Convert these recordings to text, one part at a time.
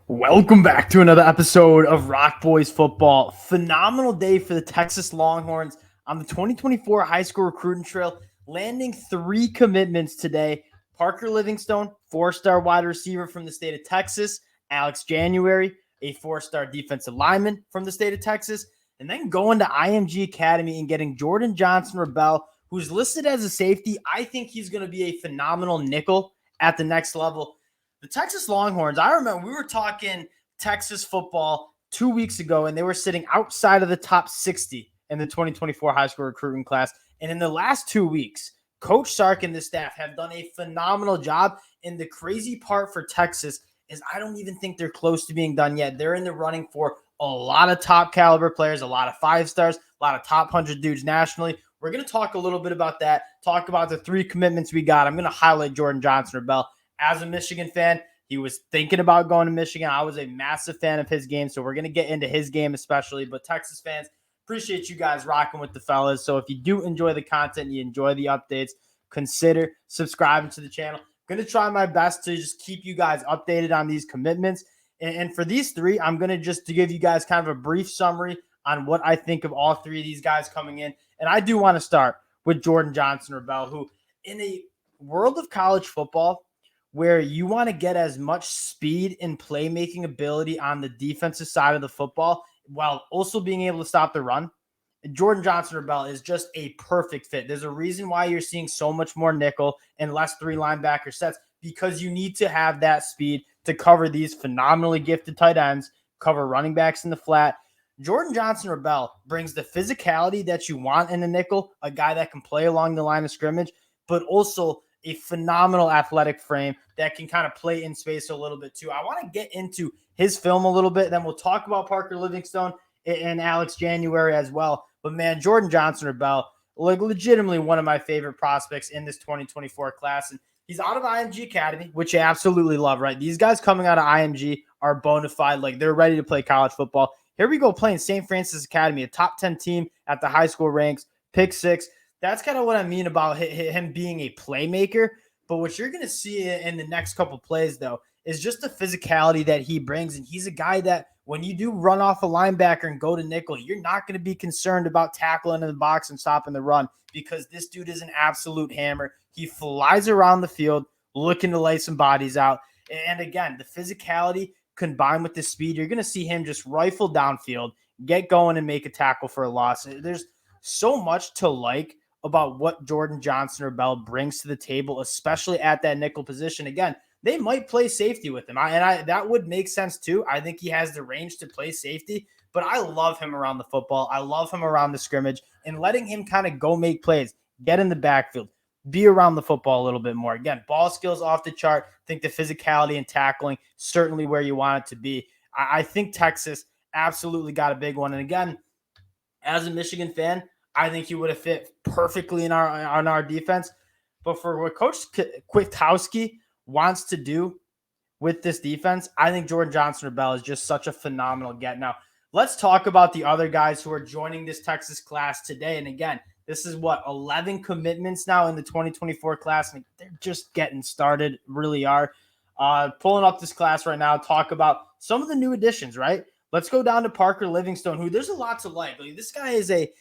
Welcome back to another episode of Rock Boys Football. Phenomenal day for the Texas Longhorns on the 2024 high school recruiting trail, landing 3 commitments today. Parker Livingstone, 4-star wide receiver from the state of Texas. Alex January, a 4-star defensive lineman from the state of Texas. And then going to IMG Academy and getting Jordon Johnson-Rubell, who's listed as a safety. I think he's going to be a phenomenal nickel at the next level. The Texas Longhorns, I remember we were talking Texas football 2 weeks ago, and they were sitting outside of the top 60 in the 2024 high school recruiting class. And in the last 2 weeks, Coach Sark and the staff have done a phenomenal job. And the crazy part for Texas is I don't even think they're close to being done yet. They're in the running for a lot of top caliber players, a lot of 5-stars, a lot of top 100 dudes nationally. We're going to talk a little bit about that, talk about the 3 commitments we got. I'm going to highlight Jordon Johnson-Rubell. As a Michigan fan, he was thinking about going to Michigan. I was a massive fan of his game, so we're going to get into his game especially. But Texas fans, appreciate you guys rocking with the fellas. So if you do enjoy the content, you enjoy the updates, consider subscribing to the channel. I'm going to try my best to just keep you guys updated on these commitments. And for these 3, I'm going to just to give you guys kind of a brief summary on what I think of all 3 of these guys coming in. And I do want to start with Jordon Johnson-Rubell, who in a world of college football, where you want to get as much speed and playmaking ability on the defensive side of the football while also being able to stop the run, Jordon Johnson-Rubell is just a perfect fit. There's a reason why you're seeing so much more nickel and less 3 linebacker sets, because you need to have that speed to cover these phenomenally gifted tight ends, cover running backs in the flat. Jordon Johnson-Rubell brings the physicality that you want in a nickel, a guy that can play along the line of scrimmage, but also a phenomenal athletic frame that can kind of play in space a little bit too. I want to get into his film a little bit. Then we'll talk about Parker Livingstone and Alex January as well. But man, Jordon Johnson-Rubell, like legitimately one of my favorite prospects in this 2024 class. And he's out of IMG Academy, which I absolutely love, right? These guys coming out of IMG are bona fide. Like they're ready to play college football. Here we go playing St. Francis Academy, a top 10 team at the high school ranks, pick 6. That's kind of what I mean about him being a playmaker. But what you're going to see in the next couple plays, though, is just the physicality that he brings. And he's a guy that when you do run off a linebacker and go to nickel, you're not going to be concerned about tackling in the box and stopping the run, because this dude is an absolute hammer. He flies around the field looking to lay some bodies out. And again, the physicality combined with the speed, you're going to see him just rifle downfield, get going and make a tackle for a loss. There's so much to like about what Jordon Johnson-Rubell brings to the table, especially at that nickel position. Again, they might play safety with him, that would make sense too. I think he has the range to play safety, but I love him around the football. I love him around the scrimmage and letting him kind of go make plays, get in the backfield, be around the football a little bit more. Again, ball skills off the chart. I think the physicality and tackling certainly where you want it to be. I think Texas absolutely got a big one. And again, as a Michigan fan, I think he would have fit perfectly on our defense. But for what Coach Kwiatkowski wants to do with this defense, I think Jordon Johnson-Rubell is just such a phenomenal get. Now, let's talk about the other guys who are joining this Texas class today. And again, this is 11 commitments now in the 2024 class. And they're just getting started, really are. Pulling up this class right now, talk about some of the new additions, right? Let's go down to Parker Livingstone, who there's a lot to like. This guy is a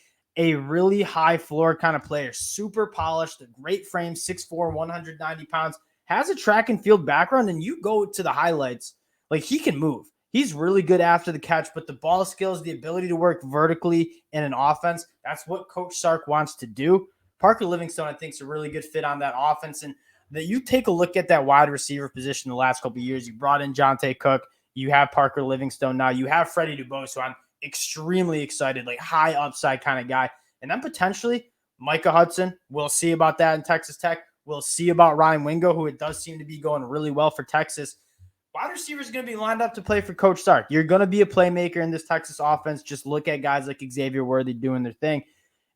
really high floor kind of player, super polished, a great frame, 6'4", 190 pounds, has a track and field background, and you go to the highlights, like he can move. He's really good after the catch, but the ball skills, the ability to work vertically in an offense, that's what Coach Sark wants to do. Parker Livingstone, I think, is a really good fit on that offense. And that you take a look at that wide receiver position the last couple of years. You brought in Jonte Cook. You have Parker Livingstone now. You have Freddie Dubose, so I'm extremely excited, like high upside kind of guy. And then potentially Micah Hudson. We'll see about that in Texas Tech. We'll see about Ryan Wingo, who it does seem to be going really well for Texas. Wide receiver is going to be lined up to play for Coach Sark. You're going to be a playmaker in this Texas offense. Just look at guys like Xavier Worthy doing their thing.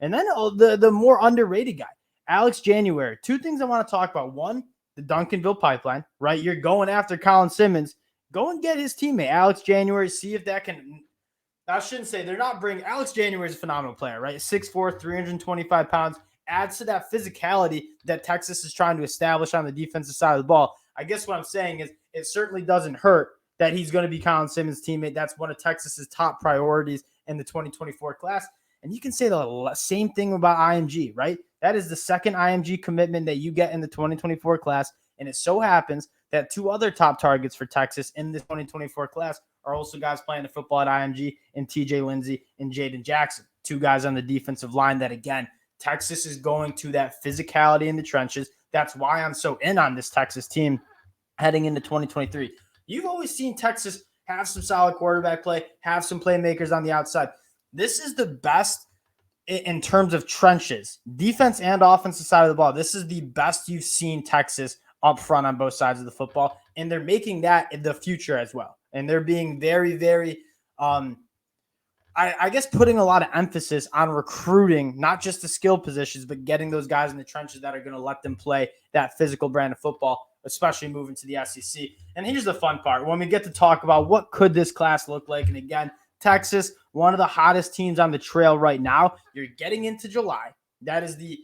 And then the more underrated guy, Alex January. 2 things I want to talk about. One, the Duncanville pipeline, right? You're going after Colin Simmons. Go and get his teammate, Alex January. See if that can – I shouldn't say they're not bringing – Alex January is a phenomenal player, right? 6'4", 325 pounds. Adds to that physicality that Texas is trying to establish on the defensive side of the ball. I guess what I'm saying is it certainly doesn't hurt that he's going to be Colin Simmons' teammate. That's one of Texas's top priorities in the 2024 class. And you can say the same thing about IMG, right? That is the second IMG commitment that you get in the 2024 class. And it so happens that two other top targets for Texas in the 2024 class are also guys playing the football at IMG, and TJ Lindsey and Jaden Jackson, two guys on the defensive line that, again, Texas is going to that physicality in the trenches. That's why I'm so in on this Texas team heading into 2023. You've always seen Texas have some solid quarterback play, have some playmakers on the outside. This is the best in terms of trenches, defense and offensive side of the ball. This is the best you've seen Texas up front on both sides of the football, and they're making that in the future as well. And they're being very, very, I guess, putting a lot of emphasis on recruiting, not just the skill positions, but getting those guys in the trenches that are going to let them play that physical brand of football, especially moving to the SEC. And here's the fun part. When we get to talk about what could this class look like, and again, Texas, one of the hottest teams on the trail right now. You're getting into July. That is the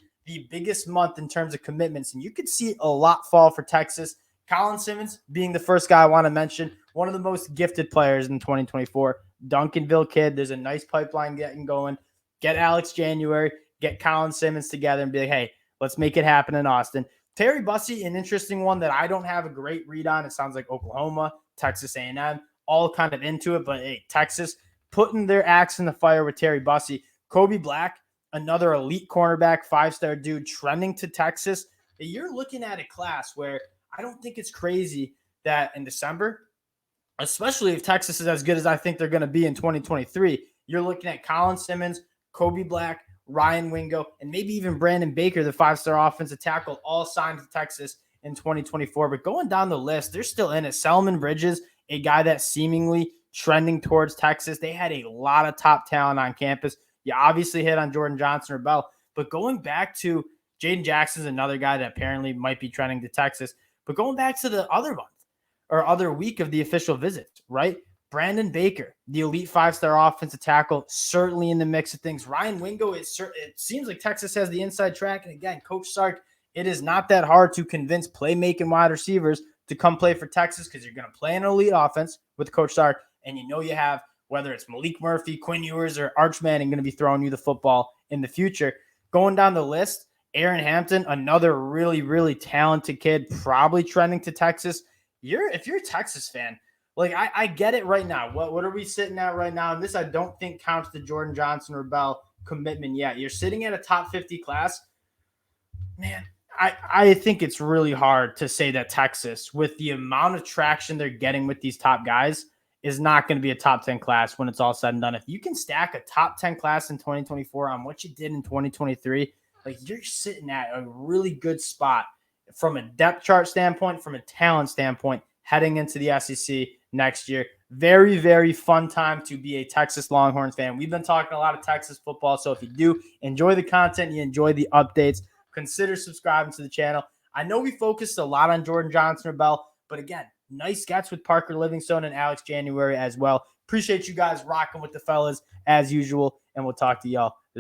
biggest month in terms of commitments, and you could see a lot fall for Texas. Colin Simmons being the first guy I want to mention, one of the most gifted players in 2024. Duncanville kid. There's a nice pipeline getting going. Get Alex January, get Colin Simmons together and be like, hey, let's make it happen in Austin. Terry Bussey, an interesting one that I don't have a great read on. It sounds like Oklahoma, Texas A&M, all kind of into it. But hey, Texas putting their axe in the fire with Terry Bussey. Kobe Black, another elite cornerback, 5-star dude trending to Texas. You're looking at a class where I don't think it's crazy that in December, especially if Texas is as good as I think they're going to be in 2023, you're looking at Colin Simmons, Kobe Black, Ryan Wingo, and maybe even Brandon Baker, the 5-star offensive tackle, all signed to Texas in 2024. But going down the list, they're still in it. Selman Bridges, a guy that's seemingly trending towards Texas. They had a lot of top talent on campus. You obviously hit on Jordon Johnson-Rubell, but going back to Jaden Jackson's another guy that apparently might be trending to Texas. But going back to the other month or other week of the official visit, right? Brandon Baker, the elite 5-star offensive tackle, certainly in the mix of things. Ryan Wingo, it seems like Texas has the inside track. And again, Coach Sark, it is not that hard to convince playmaking wide receivers to come play for Texas because you're going to play an elite offense with Coach Sark. And you know you have, whether it's Malik Murphy, Quinn Ewers, or Arch Manning going to be throwing you the football in the future. Going down the list, Aaron Hampton, another really, really talented kid, probably trending to Texas. If you're a Texas fan, like I get it right now. What are we sitting at right now? And this I don't think counts the Jordon Johnson-Rubell commitment yet. You're sitting at a top 50 class. Man, I think it's really hard to say that Texas, with the amount of traction they're getting with these top guys, is not going to be a top 10 class when it's all said and done. If you can stack a top 10 class in 2024 on what you did in 2023, like you're sitting at a really good spot from a depth chart standpoint, from a talent standpoint, heading into the SEC next year. Very, very fun time to be a Texas Longhorns fan. We've been talking a lot of Texas football, so if you do enjoy the content, you enjoy the updates, consider subscribing to the channel. I know we focused a lot on Jordon Johnson-Rubell, but again, nice gets with Parker Livingstone and Alex January as well. Appreciate you guys rocking with the fellas as usual, and we'll talk to y'all